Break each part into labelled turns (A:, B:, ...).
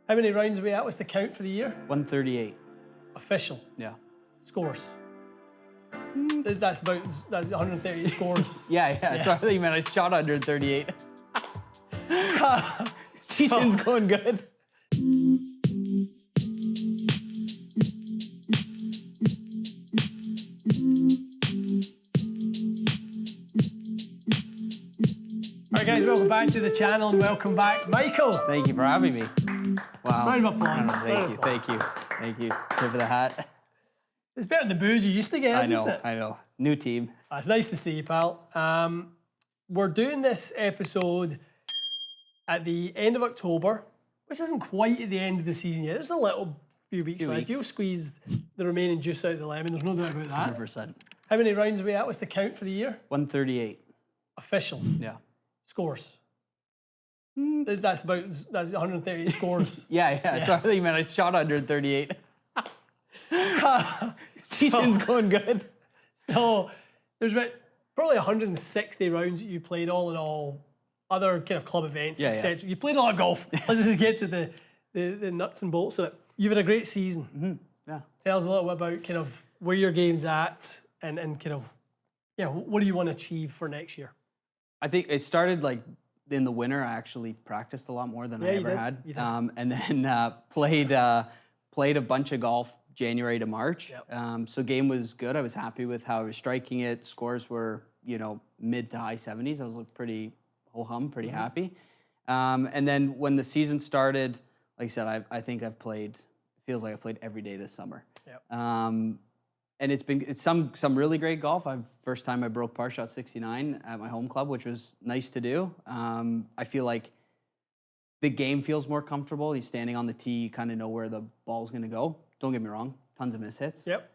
A: How many rounds are we at? What's the count for the year?
B: 138.
A: Official.
B: Yeah.
A: Scores. That's 138 scores.
B: Yeah. So I think, man, I shot 138. Season's going good.
A: All right, guys, welcome back to the channel and welcome back, Michael.
B: Thank you for having me. Wow.
A: Round of applause.
B: Thank you. Tip of the hat.
A: It's better than the booze you used to get, isn't it?
B: I know. New team.
A: It's nice to see you, pal. We're doing this episode at the end of October, which isn't quite at the end of the season yet. There's a little few weeks left. You'll squeeze the remaining juice out of the lemon. There's no doubt about that.
B: 100%.
A: How many rounds are we at? What's the count for the year?
B: 138.
A: Official.
B: Yeah.
A: Scores. That's 138 scores.
B: Yeah. So I think, man, I shot 138. Season's going good.
A: So there's about probably 160 rounds that you played all in all, other kind of club events, etc. You played a lot of golf. Let's just get to the nuts and bolts of it. You've had a great season.
B: Mm-hmm. Yeah.
A: Tell us a little bit about kind of where your game's at and kind of, what do you want to achieve for next year?
B: I think it started like in the winter. I actually practiced a lot more than I ever had. And then played a bunch of golf January to March.
A: Yep.
B: So game was good. I was happy with how I was striking it. Scores were, mid to high 70s. I was pretty ho-hum, pretty happy. And then when the season started, like I said, I think feels like I've played every day this summer.
A: Yep.
B: And it's some really great golf. First time I broke par shot 69 at my home club, which was nice to do. I feel like the game feels more comfortable. You're standing on the tee, you kind of know where the ball's going to go. Don't get me wrong, tons of mishits.
A: Yep.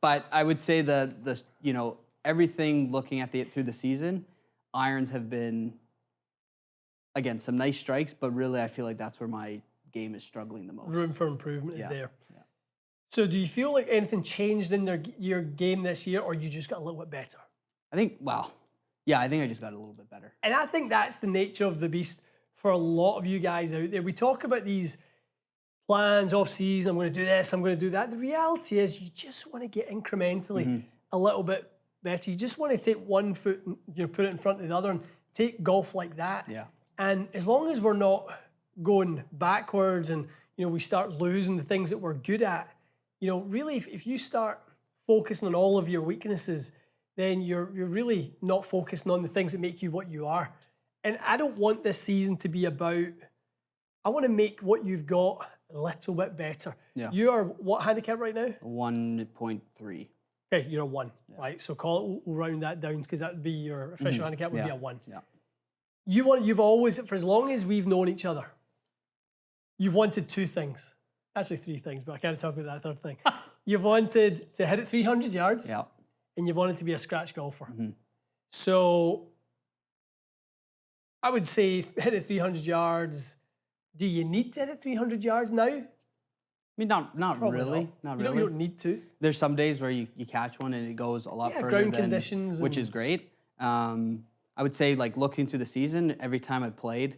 B: But I would say the everything looking at through the season, irons have been, again, some nice strikes, but really I feel like that's where my game is struggling the most.
A: Room for improvement is there.
B: Yeah.
A: So do you feel like anything changed in your game this year, or you just got a little bit better?
B: I think I just got a little bit better.
A: And I think that's the nature of the beast for a lot of you guys out there. We talk about these plans, off-season, I'm going to do this, I'm going to do that. The reality is you just want to get incrementally a little bit better. You just want to take one foot and put it in front of the other and take golf like that.
B: Yeah.
A: And as long as we're not going backwards and we start losing the things that we're good at, really if you start focusing on all of your weaknesses, then you're really not focusing on the things that make you what you are. And I don't want this season to be about, I want to make what you've got a little bit better.
B: Yeah.
A: You are what handicap right now?
B: 1.3.
A: Okay, you're a 1, right? So we'll round that down because that would be your official handicap would be a 1.
B: Yeah.
A: You've always, for as long as we've known each other, you've wanted 2 things. Actually 3 things, but I can't talk about that third thing. You've wanted to hit it 300 yards, and you've wanted to be a scratch golfer. So I would say hit it 300 yards. Do you need to hit it 300 yards now?
B: I mean, not really. Not really.
A: You don't need to.
B: There's some days where you catch one and it goes a lot further
A: ground conditions,
B: which is great. I would say, like, looking through the season, every time I played,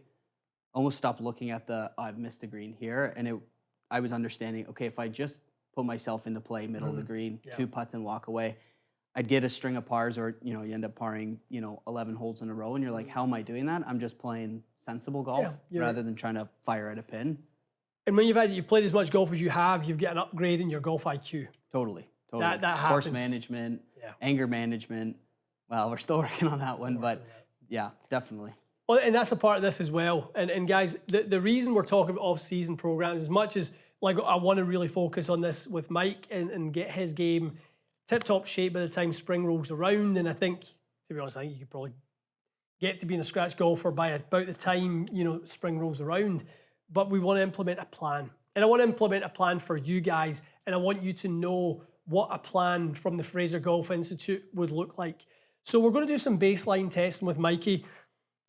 B: almost stopped looking at I've missed a green here, and I was understanding, okay, if I just put myself into play, middle of the green, 2 putts and walk away, I'd get a string of pars, or you end up parring 11 holes in a row, and you're like, how am I doing that? I'm just playing sensible golf rather than trying to fire at a pin.
A: And when you've played as much golf as you have, you've got an upgrade in your golf IQ.
B: Totally.
A: That happens.
B: Course management, anger management. Well, we're still working on that one, but yeah, definitely.
A: Well, and that's a part of this as well. And guys, the reason we're talking about off-season programs, as much as I want to really focus on this with Mike and get his game tip-top shape by the time spring rolls around. And I think, to be honest, I think you could probably get to being a scratch golfer by about the time, spring rolls around. But we want to implement a plan. And I want to implement a plan for you guys. And I want you to know what a plan from the Fraser Golf Institute would look like. So we're going to do some baseline testing with Mikey.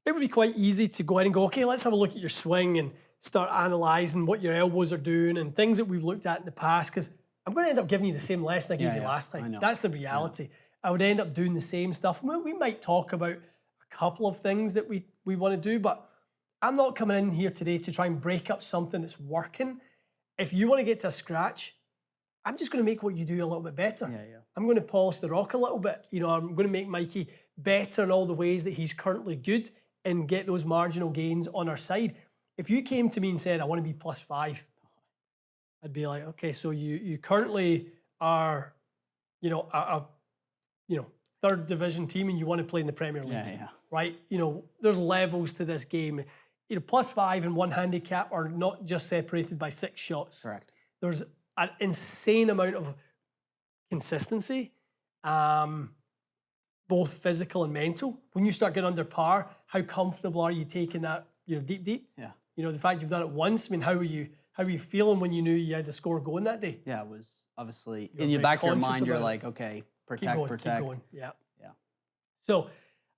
A: It would be quite easy to go in and go, okay, let's have a look at your swing and start analysing what your elbows are doing and things that we've looked at in the past, because I'm going to end up giving you the same lesson I gave you last time. That's the reality. I would end up doing the same stuff. We might talk about a couple of things that we want to do, but I'm not coming in here today to try and break up something that's working. If you want to get to a scratch, I'm just going to make what you do a little bit better.
B: Yeah.
A: I'm going to polish the rock a little bit. You know, I'm going to make Mikey better in all the ways that he's currently good and get those marginal gains on our side. If you came to me and said, I want to be +5, I'd be like, okay, so you currently are, you know, a third division team and you want to play in the Premier League.
B: Yeah.
A: Right? You know, there's levels to this game. You know, +5 and 1 handicap are not just separated by 6 shots.
B: Correct.
A: There's an insane amount of consistency, both physical and mental. When you start getting under par, how comfortable are you taking that, you know, deep?
B: Yeah.
A: You know, the fact you've done it once, I mean, how were you feeling when you knew you had to score going that day?
B: Yeah, it was obviously
A: You're
B: in the
A: very
B: back of your
A: conscious
B: mind, you're
A: about it.
B: like, okay, protect.
A: Keep going. Yeah.
B: Yeah.
A: So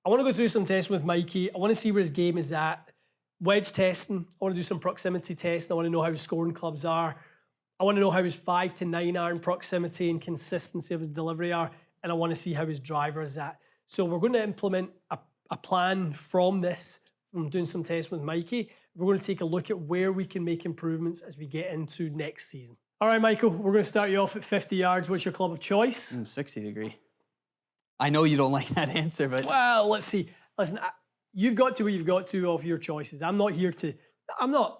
A: I want to go through some testing with Mikey. I want to see where his game is at. Wedge testing. I want to do some proximity testing. I want to know how his scoring clubs are. I want to know how his 5 to 9 iron proximity and consistency of his delivery are. And I want to see how his driver is at. So we're going to implement a plan from this, from doing some tests with Mikey. We're going to take a look at where we can make improvements as we get into next season. All right, Michael, we're going to start you off at 50 yards. What's your club of choice?
B: 60 degree. I know you don't like that answer, but
A: Well, let's see. Listen, you've got to where you've got to of your choices. I'm not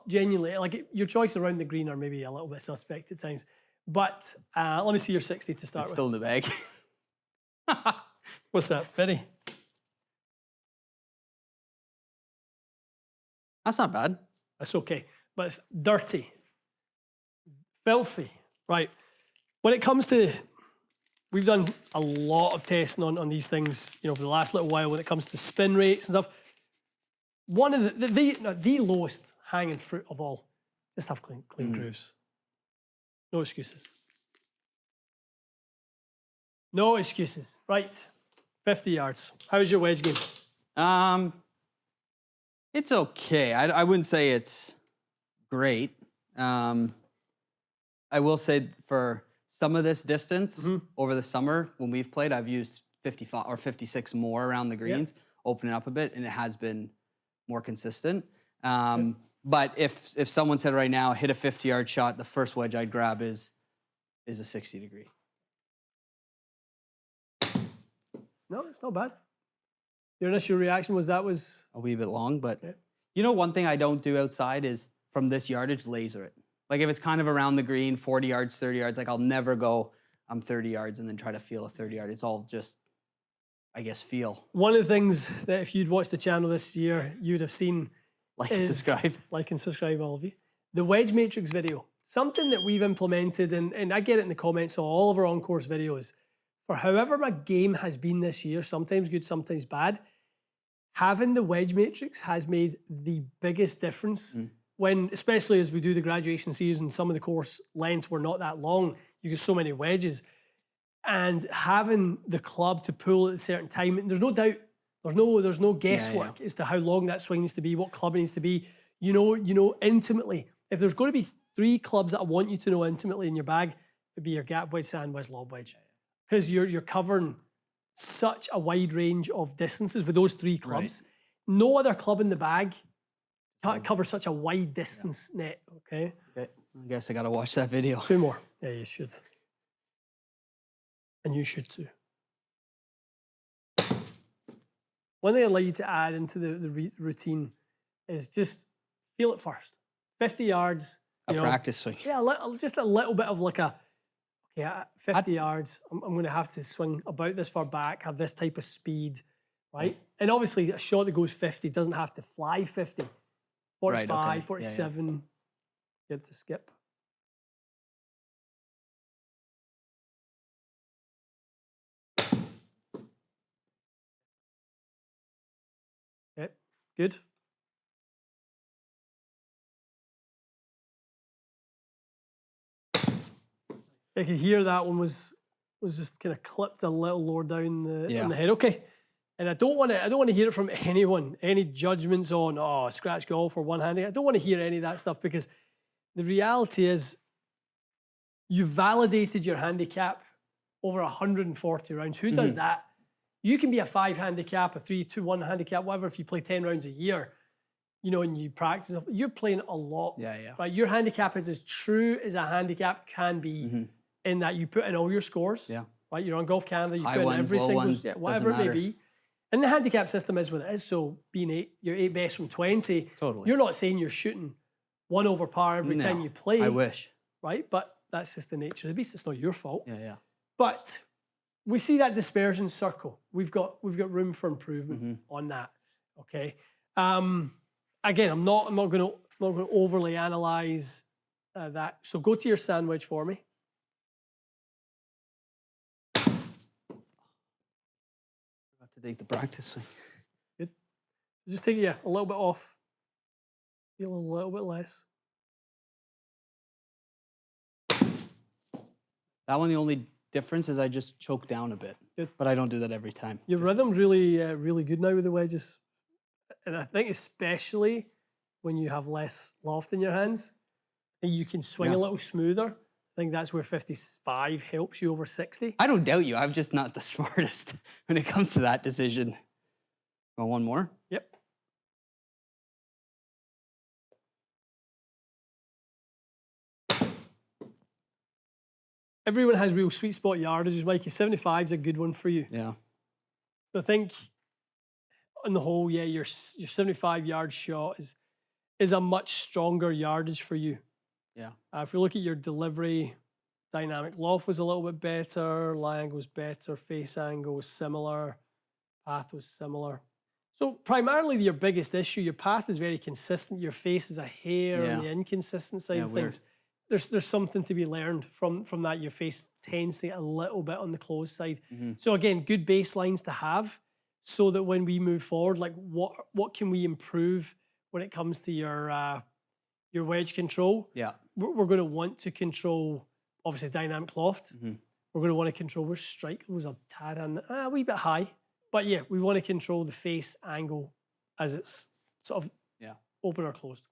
A: genuinely, like, your choice around the green are maybe a little bit suspect at times. But let me see your 60 to start
B: it's
A: with.
B: still in the bag.
A: What's that, 50?
B: That's not bad.
A: That's okay. But it's dirty, filthy. Right. When it comes to, we've done a lot of testing on these things, you know, for the last little while when it comes to spin rates and stuff. One of the lowest hanging fruit of all, just have clean grooves. No excuses. No excuses. Right. 50 yards. How's your wedge game?
B: It's okay. I wouldn't say it's great. I will say for some of this distance over the summer when we've played, I've used 55 or 56 more around the greens, opening up a bit, and it has been more consistent. But if someone said right now, hit a 50-yard shot, the first wedge I'd grab is a 60 degree.
A: No, it's not bad. Your initial reaction was that was
B: A wee bit long, but you know, one thing I don't do outside is from this yardage, laser it. Like if it's kind of around the green, 40 yards, 30 yards, like I'll never go, I'm 30 yards and then try to feel a 30 yard. It's all just, I guess, feel.
A: one of the things that if you'd watched the channel this year, you'd have seen
B: Like and subscribe.
A: Like and subscribe, all of you. The Wedge Matrix video, something that we've implemented, and I get it in the comments on all of our on-course videos. For however my game has been this year, sometimes good, sometimes bad, having the Wedge Matrix has made the biggest difference. When, especially as we do the graduation season, some of the course lengths were not that long. You get so many wedges. And having the club to pull at a certain time, and there's no doubt, there's no guesswork as to how long that swing needs to be, what club it needs to be. You know intimately. If there's going to be 3 clubs that I want you to know intimately in your bag, it'd be your gap wedge, sand wedge, lob wedge. Because you're covering such a wide range of distances with those 3 clubs. Right. No other club in the bag can't cover such a wide distance net, okay?
B: I guess I got to watch that video.
A: 2 more. Yeah, you should. And you should too. One thing I'd like you to add into the routine is just feel it first. 50 yards.
B: A practice swing.
A: Yeah, just a little bit of like a, okay, at 50 yards, I'm going to have to swing about this far back, have this type of speed, right? And obviously a shot that goes 50 doesn't have to fly 50. 45,
B: right, okay.
A: 47, you have to skip. Okay, good. I could hear that one was just kind of clipped a little lower down on the head. Okay. And I don't want to hear it from anyone, any judgments on, scratch golf or one-handed. I don't want to hear any of that stuff because the reality is you've validated your handicap over 140 rounds. Who does that? You can be a 5 handicap, a 3-2-1 handicap, whatever, if you play 10 rounds a year. and you practice, you're playing a lot.
B: Yeah.
A: Right? Your handicap is as true as a handicap can be in that you put in all your scores.
B: Yeah.
A: Right? You're on Golf Canada, you
B: High
A: put in
B: ones,
A: every
B: low
A: single,
B: ones,
A: whatever it
B: doesn't
A: may
B: matter.
A: be. And the handicap system is what it is. So being you're 8 best from 20.
B: Totally.
A: You're not saying you're shooting 1 over par every time you play.
B: I wish.
A: Right? But that's just the nature of the beast. It's not your fault.
B: Yeah.
A: But we see that dispersion circle. We've got room for improvement on that. Okay. Again, I'm not going to overly analyze that. So go to your sandwich for me.
B: To take the practice swing.
A: Good. Just take a little bit off. Feel a little bit less.
B: That one, the only difference is I just choke down a bit.
A: Good.
B: But I don't do that every time.
A: Your rhythm's really good now with the wedges. And I think especially when you have less loft in your hands and you can swing a little smoother. I think that's where 55 helps you over 60.
B: I don't doubt you. I'm just not the smartest when it comes to that decision. Want one more?
A: Yep. Everyone has real sweet spot yardages, Mikey. 75 is a good one for you.
B: Yeah.
A: I think on the whole, your 75 yard shot is a much stronger yardage for you.
B: Yeah.
A: If you look at your delivery, dynamic loft was a little bit better, lie angle was better, face angle was similar, path was similar. So primarily your biggest issue, your path is very consistent, your face is a hair on the inconsistent side of things. There's something to be learned from that. Your face tends to get a little bit on the closed side. So again, good baselines to have so that when we move forward, like what can we improve when it comes to your wedge control?
B: Yeah.
A: We're going to want to control, obviously, dynamic loft. We're going to want to control where strike was a tad a wee bit high. But yeah, we want to control the face angle as it's sort of open or closed.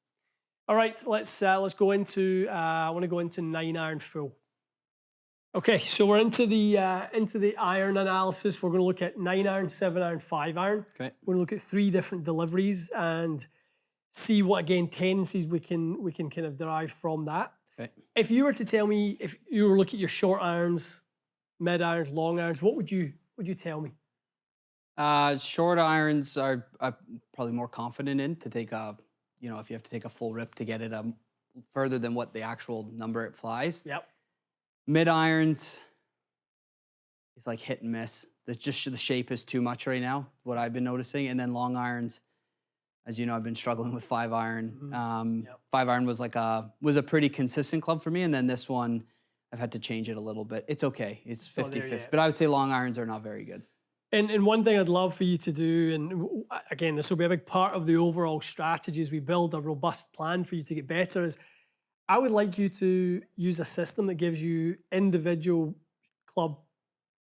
A: All right, let's go into. I want to go into 9-iron full. Okay, so we're into the iron analysis. We're going to look at 9-iron, 7-iron, 5-iron.
B: Okay.
A: We're going to look at 3 different deliveries and see what tendencies we can kind of derive from that.
B: Okay.
A: If you were to tell me, if you were looking at your short irons, mid irons, long irons, what would you tell me?
B: Short irons are probably more confident in to take if you have to take a full rip to get it further than what the actual number it flies.
A: Yep.
B: Mid irons, it's like hit and miss. The shape is too much right now, what I've been noticing. And then long irons, as you know, I've been struggling with 5-iron. 5-iron was a pretty consistent club for me. And then this one, I've had to change it a little bit. It's okay. It's 50-50. But I would say long irons are not very good.
A: And one thing I'd love for you to do, and again, this will be a big part of the overall strategy as we build a robust plan for you to get better, is I would like you to use a system that gives you individual club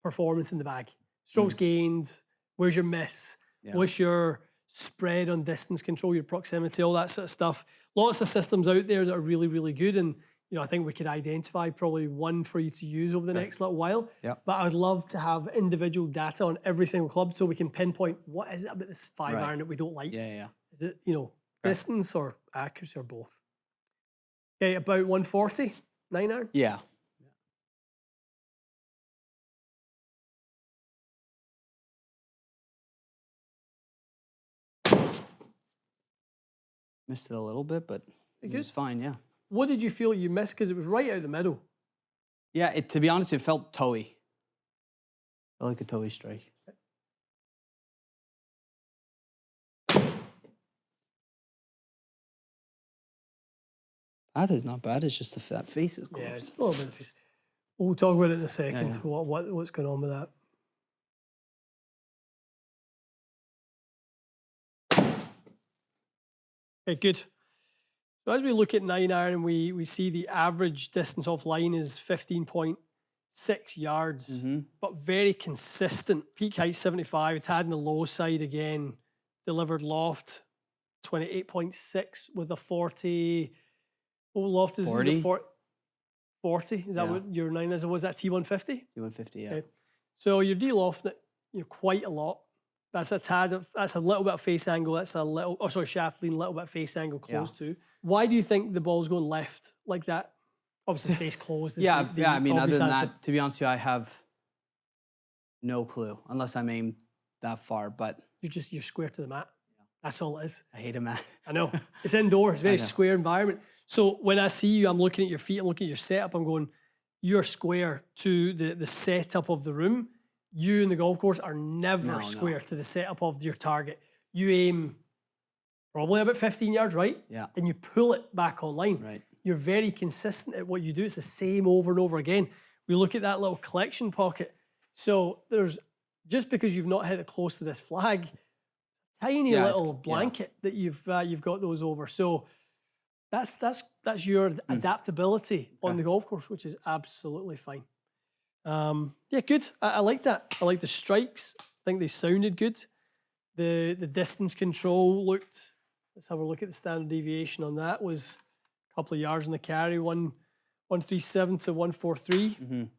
A: performance in the bag. Strokes gained, where's your miss, what's your spread on distance control, your proximity, all that sort of stuff. Lots of systems out there that are really, really good. And I think we could identify probably one for you to use over the next little while. But I would love to have individual data on every single club so we can pinpoint what is it about this 5-iron that we don't like. Is it, distance or accuracy or both? Okay, about 140, 9-iron?
B: Yeah. Missed it a little bit, but it was fine, yeah.
A: What did you feel you missed? Because it was right out the middle.
B: Yeah, to be honest, it felt toey. Felt like a toey strike. Path is not bad. It's just that face is close.
A: Yeah, it's a little bit of face. We'll talk about it in a second. What's going on with that? Okay, good. So as we look at 9-iron, we see the average distance off line is 15.6 yards, but very consistent. Peak height 75, tad on the low side again. Delivered loft 28.6 with a 40. What loft is
B: 40?
A: 40? Is that what your 9 is? Or was that T150?
B: T150, yeah.
A: Okay. So your D loft, quite a lot. That's a tad. That's a little bit of face angle. That's a little. Oh, sorry, shaft lean. A little bit of face angle close to. Why do you think the ball's going left like that? Obviously, face closed. Is
B: Yeah,
A: the
B: I mean, other
A: obvious
B: than
A: answer.
B: that, to be honest with you, I have no clue unless I'm aimed that far. But
A: You're square to the mat. That's all it is.
B: I hate a mat.
A: I know. It's indoors. It's a very square environment. So when I see you, I'm looking at your feet. I'm looking at your setup. I'm going, you're square to the setup of the room. You in the golf course are never square to the setup of your target. You aim probably about 15 yards right, and you pull it back online.
B: Right.
A: You're very consistent at what you do. It's the same over and over again. We look at that little collection pocket. So there's, just because you've not hit it close to this flag, tiny little blanket that you've got those over. So that's your adaptability on the golf course, which is absolutely fine. Yeah, good. I like that. I like the strikes. I think they sounded good. The distance control looked. Let's have a look at the standard deviation on that. Was a couple of yards in the carry, 137 to 143.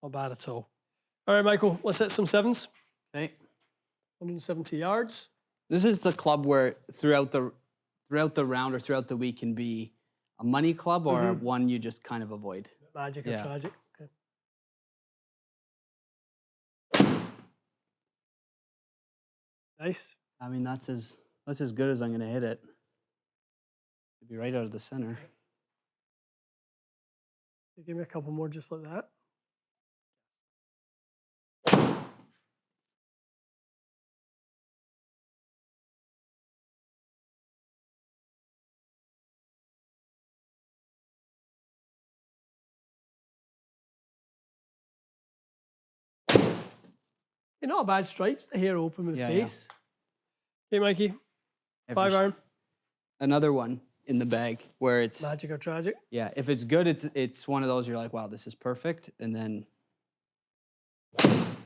A: Not bad at all. All right, Michael, let's hit some sevens.
B: Okay.
A: 170 yards.
B: This is the club where throughout the round or throughout the week can be a money club or one you just kind of avoid.
A: Magic or tragic. Okay. Nice.
B: I mean, that's as good as I'm going to hit it. It'd be right out of the center.
A: Give me a couple more just like that. You're not a bad strikes. The hair open with the face. Okay, Mikey. 5 iron.
B: Another one in the bag where it's
A: Magic or tragic.
B: Yeah, if it's good, it's one of those you're like, wow, this is perfect, and then.
A: And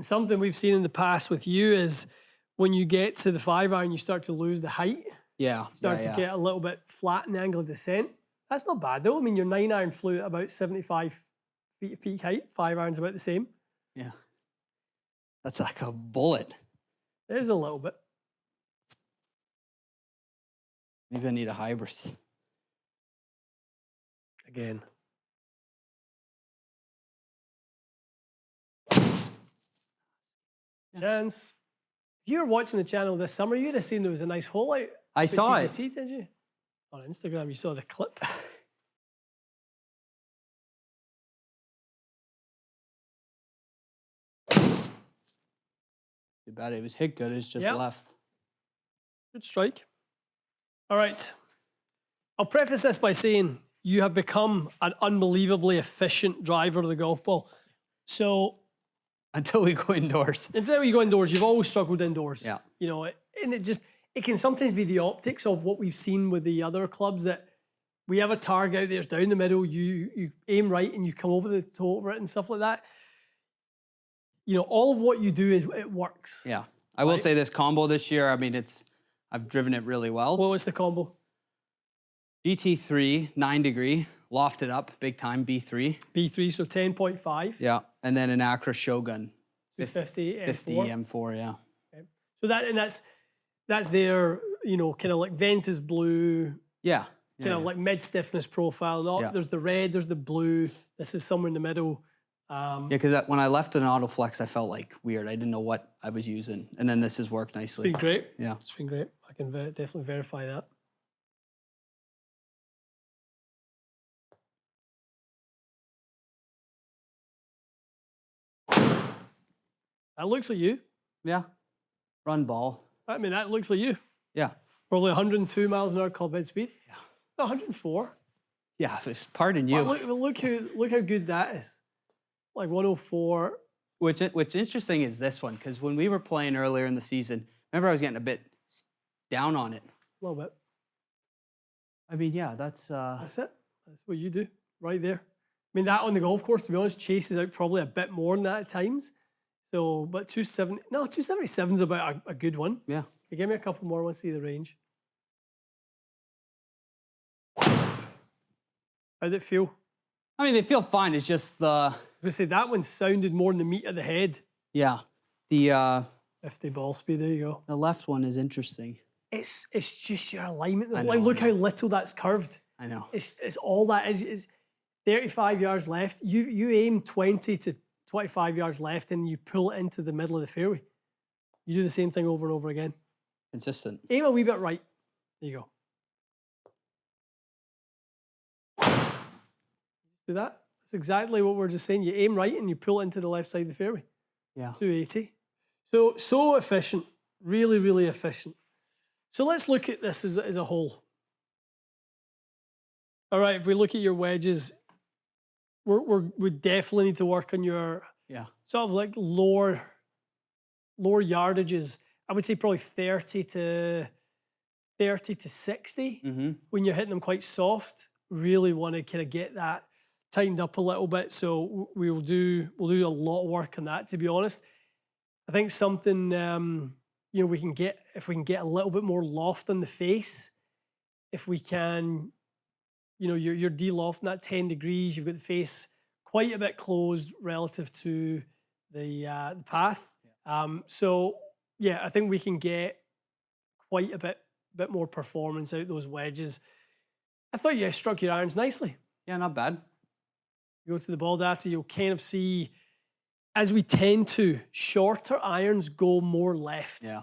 A: something we've seen in the past with you is when you get to the 5 iron, you start to lose the height.
B: Yeah.
A: Start to get a little bit flat in the angle of descent. That's not bad though. I mean, your 9 iron flew at about 75 feet of peak height. 5 iron's about the same.
B: Yeah. That's like a bullet.
A: It is a little bit.
B: Maybe I need a hybrid.
A: Again. Chance. If you were watching the channel this summer, you'd have seen there was a nice hole out.
B: I saw it.
A: TTC, did you? On Instagram, you saw the clip.
B: Too bad it was hit good. It's just left.
A: Good strike. All right. I'll preface this by saying you have become an unbelievably efficient driver of the golf ball. So
B: until we go indoors.
A: Until you go indoors, you've always struggled indoors.
B: Yeah.
A: You know, and it can sometimes be the optics of what we've seen with the other clubs that we have a target out there, it's down the middle, you aim right and you come over the toe over it and stuff like that. You know, all of what you do is it works.
B: Yeah. I will say this combo this year, I mean, I've driven it really well.
A: What was the combo?
B: GT3, 9 degree, lofted up, big time, B3.
A: B3, so 10.5.
B: Yeah, and then an Acura Shogun.
A: 250 M4.
B: 50 M4, yeah.
A: Okay. So that's their, you know, kind of like Ventus blue.
B: Yeah.
A: Kind of like mid-stiffness profile. There's the red, there's the blue. This is somewhere in the middle.
B: Yeah, because when I left an Autoflex, I felt like weird. I didn't know what I was using. And then this has worked nicely.
A: It's been great.
B: Yeah.
A: It's been great. I can definitely verify that. That looks like you.
B: Yeah. Run ball.
A: I mean, that looks like you.
B: Yeah.
A: Probably 102 miles an hour club head speed. Yeah. 104.
B: Yeah, pardon you.
A: Look how good that is. Like 104.
B: What's interesting is this one, because when we were playing earlier in the season, remember I was getting a bit down on it.
A: A little bit.
B: I mean, yeah, that's
A: it. That's what you do right there. I mean, that on the golf course, to be honest, chases out probably a bit more than that at times. So, but 277 is about a good one.
B: Yeah.
A: Okay, give me a couple more. I want to see the range. How'd it feel?
B: I mean, they feel fine. It's just the...
A: I was going to say, that one sounded more in the meat of the head.
B: Yeah. The
A: 50 ball speed, there you go.
B: The left one is interesting.
A: It's just your alignment.
B: I
A: Like,
B: know,
A: look
B: I
A: how
B: know.
A: little that's curved.
B: I know.
A: It's all that is 35 yards left. You aim 20 to 25 yards left and you pull it into the middle of the fairway. You do the same thing over and over again.
B: Consistent.
A: Aim a wee bit right. There you go. Do that. That's exactly what we're just saying. You aim right and you pull it into the left side of the fairway.
B: Yeah.
A: 280. So efficient. Really, really efficient. So let's look at this as a whole. All right, if we look at your wedges, we definitely need to work on your sort of like lower yardages. I would say probably 30 to 60 when you're hitting them quite soft. Really want to kind of get that tightened up a little bit. So we'll do a lot of work on that, to be honest. I think something we can get, if we can get a little bit more loft on the face, if we can, you're de-lofting that 10 degrees, you've got the face quite a bit closed relative to the path. So yeah, I think we can get quite a bit more performance out those wedges. I thought you struck your irons nicely.
B: Yeah, not bad.
A: You go to the ball data, you'll kind of see, as we tend to, shorter irons go more left.
B: Yeah.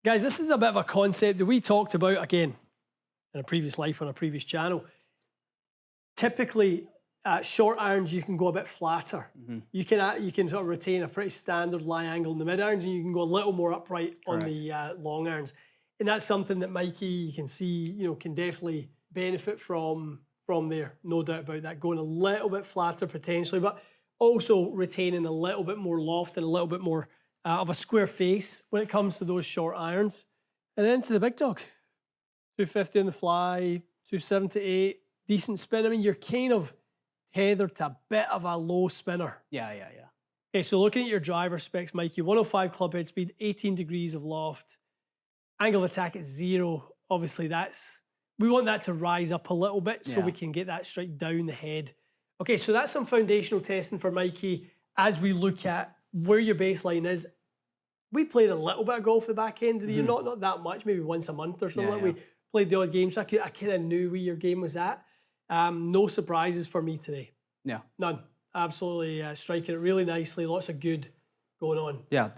A: Guys, this is a bit of a concept that we talked about, again, in a previous life on a previous channel. Typically, short irons, you can go a bit flatter. You can sort of retain a pretty standard lie angle in the mid irons, and you can go a little more upright on the long irons. And that's something that Mikey, you can see, can definitely benefit from there. No doubt about that. Going a little bit flatter potentially, but also retaining a little bit more loft and a little bit more of a square face when it comes to those short irons. And then to the big dog. 250 on the fly, 278, decent spin. I mean, you're kind of tethered to a bit of a low spinner.
B: Yeah.
A: Okay, so looking at your driver specs, Mikey, 105 club head speed, 18 degrees of loft, angle of attack at 0. Obviously, we want that to rise up a little bit so we can get that straight down the head. Okay, so that's some foundational testing for Mikey as we look at where your baseline is. We played a little bit of golf the back end of the year, not that much, maybe once a month or something. We played the odd game, so I kind of knew where your game was at. No surprises for me today.
B: Yeah.
A: None. Absolutely striking it really nicely. Lots of good going on.
B: Yeah,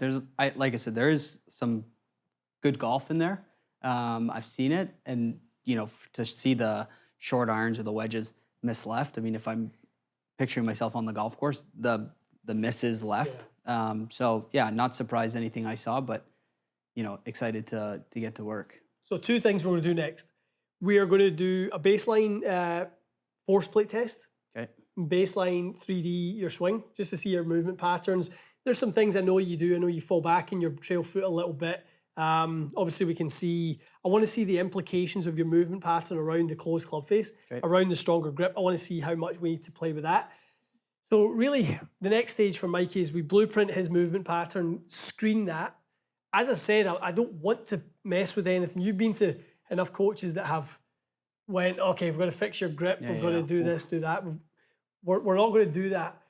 B: like I said, there is some good golf in there. I've seen it, and to see the short irons or the wedges miss left. I mean, if I'm picturing myself on the golf course, the miss is left. So yeah, not surprised anything I saw, but excited to get to work.
A: So 2 things we're going to do next. We are going to do a baseline force plate test.
B: Okay.
A: Baseline 3D your swing, just to see your movement patterns. There's some things I know you do. I know you fall back in your trail foot a little bit. Obviously, we can see, I want to see the implications of your movement pattern around the closed club face, around the stronger grip. I want to see how much we need to play with that. So really, the next stage for Mikey is we blueprint his movement pattern, screen that. As I said, I don't want to mess with anything. You've been to enough coaches that have went, okay, we've got to fix your grip, we've got to do this, do that. We're not going to do that,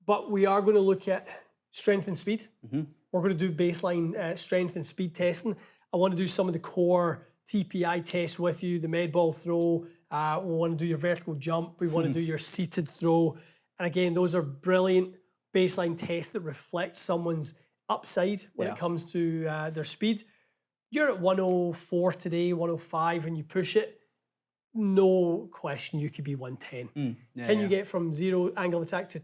A: but we are going to look at strength and speed. We're going to do baseline strength and speed testing. I want to do some of the core TPI tests with you, the med ball throw. We want to do your vertical jump. We want to do your seated throw. And again, those are brilliant baseline tests that reflect someone's upside when it comes to their speed. You're at 104 today, 105, and you push it. No question, you could be 110. Can you get from 0 angle of attack to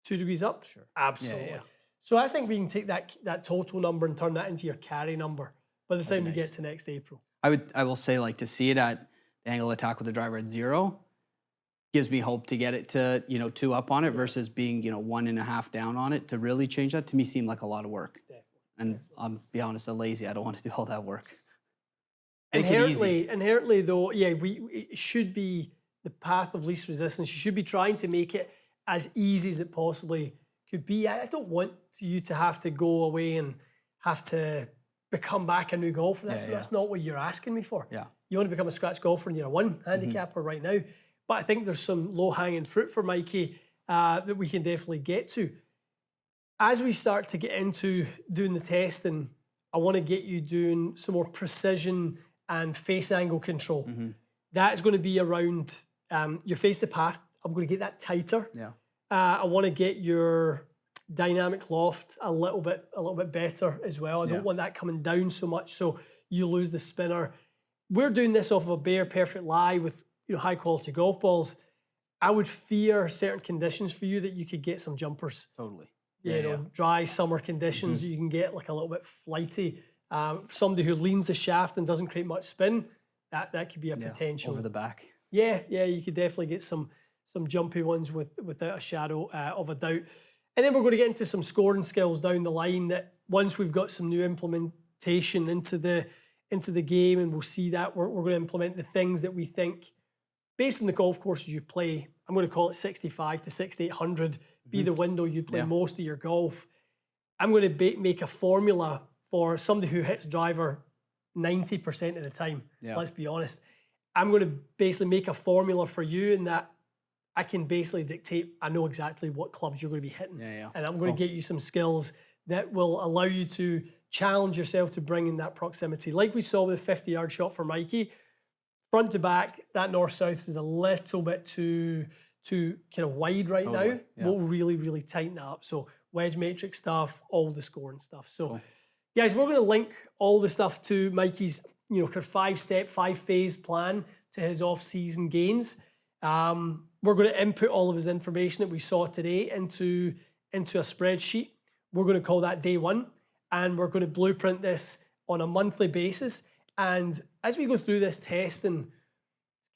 A: 2 degrees up? Sure. Absolutely. Yeah. So I think we can take that total number and turn that into your carry number by the time we get to next April.
B: I will say, like, to see it at the angle of attack with the driver at 0 gives me hope to get it to 2 up on it versus being 1.5 down on it. To really change that, to me, seemed like a lot of work. Definitely. And I'll be honest, I'm lazy. I don't want to do all that work.
A: Inherently, though, it should be the path of least resistance. You should be trying to make it as easy as it possibly could be. I don't want you to have to go away and have to become back a new golfer. That's not what you're asking me for. Yeah. You want to become a scratch golfer and you're a 1 handicapper right now. But I think there's some low-hanging fruit for Mikey that we can definitely get to. as we start to get into doing the testing, I want to get you doing some more precision and face angle control. That's going to be around your face to path. I'm going to get that tighter.
B: Yeah.
A: I want to get your dynamic loft a little bit better as well. I don't want that coming down so much so you lose the spinner. We're doing this off of a bare perfect lie with high quality golf balls. I would fear certain conditions for you that you could get some jumpers.
B: Totally.
A: Dry summer conditions, you can get like a little bit flighty. Somebody who leans the shaft and doesn't create much spin, that could be a potential.
B: Over the back.
A: Yeah, you could definitely get some jumpy ones without a shadow of a doubt. And then we're going to get into some scoring skills down the line that once we've got some new implementation into the game, and we'll see that we're going to implement the things that we think based on the golf courses you play. I'm going to call it 65 to 6800 be the window you play most of your golf. I'm going to make a formula for somebody who hits driver 90% of the time. Let's be honest. I'm going to basically make a formula for you in that I can basically dictate, I know exactly what clubs you're going to be hitting. And I'm going to get you some skills that will allow you to challenge yourself to bring in that proximity. Like we saw with the 50-yard shot for Mikey, front to back, that north-south is a little bit too kind of wide right now. We'll really, really tighten that up. So wedge matrix stuff, all the scoring stuff. So guys, we're going to link all the stuff to Mikey's kind of 5-step, 5-phase plan to his off-season gains. We're going to input all of his information that we saw today into a spreadsheet. We're going to call that day one, and we're going to blueprint this on a monthly basis. And as we go through this testing,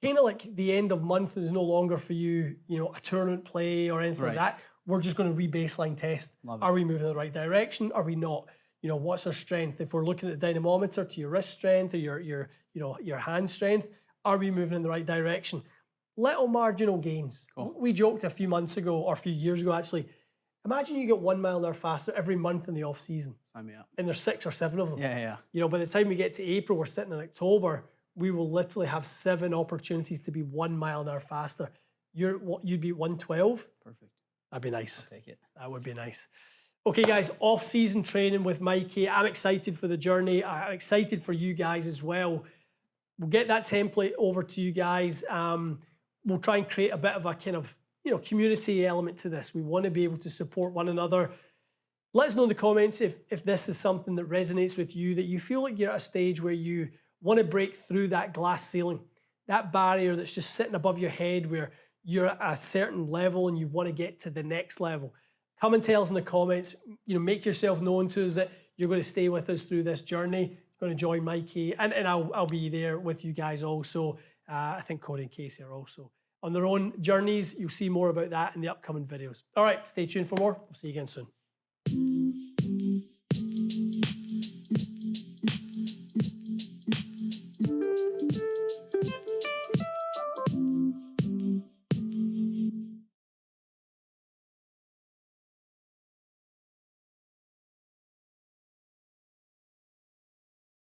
A: kind of like the end of month is no longer for you, a tournament play or anything like that. We're just going to re-baseline test. Are we moving in the right direction? Are we not? What's our strength? If we're looking at the dynamometer to your wrist strength or your hand strength, are we moving in the right direction? Little marginal gains. We joked a few months ago, or a few years ago actually, imagine you get 1 mile an hour faster every month in the off season. Sign me up. And there's 6 or 7 of them. By the time we get to April, we're sitting in October, we will literally have 7 opportunities to be 1 mile an hour faster. You'd be 112. Perfect. That'd be nice. I'll take it. That would be nice. Okay, guys, off-season training with Mikey. I'm excited for the journey. I'm excited for you guys as well. We'll get that template over to you guys. We'll try and create a bit of a kind of community element to this. We want to be able to support one another. Let us know in the comments if this is something that resonates with you, that you feel like you're at a stage where you want to break through that glass ceiling, that barrier that's just sitting above your head where you're at a certain level and you want to get to the next level. Come and tell us in the comments, make yourself known to us that you're going to stay with us through this journey, going to join Mikey, and I'll be there with you guys also. I think Cody and Casey are also on their own journeys. You'll see more about that in the upcoming videos. All right, stay tuned for more. We'll see you again soon.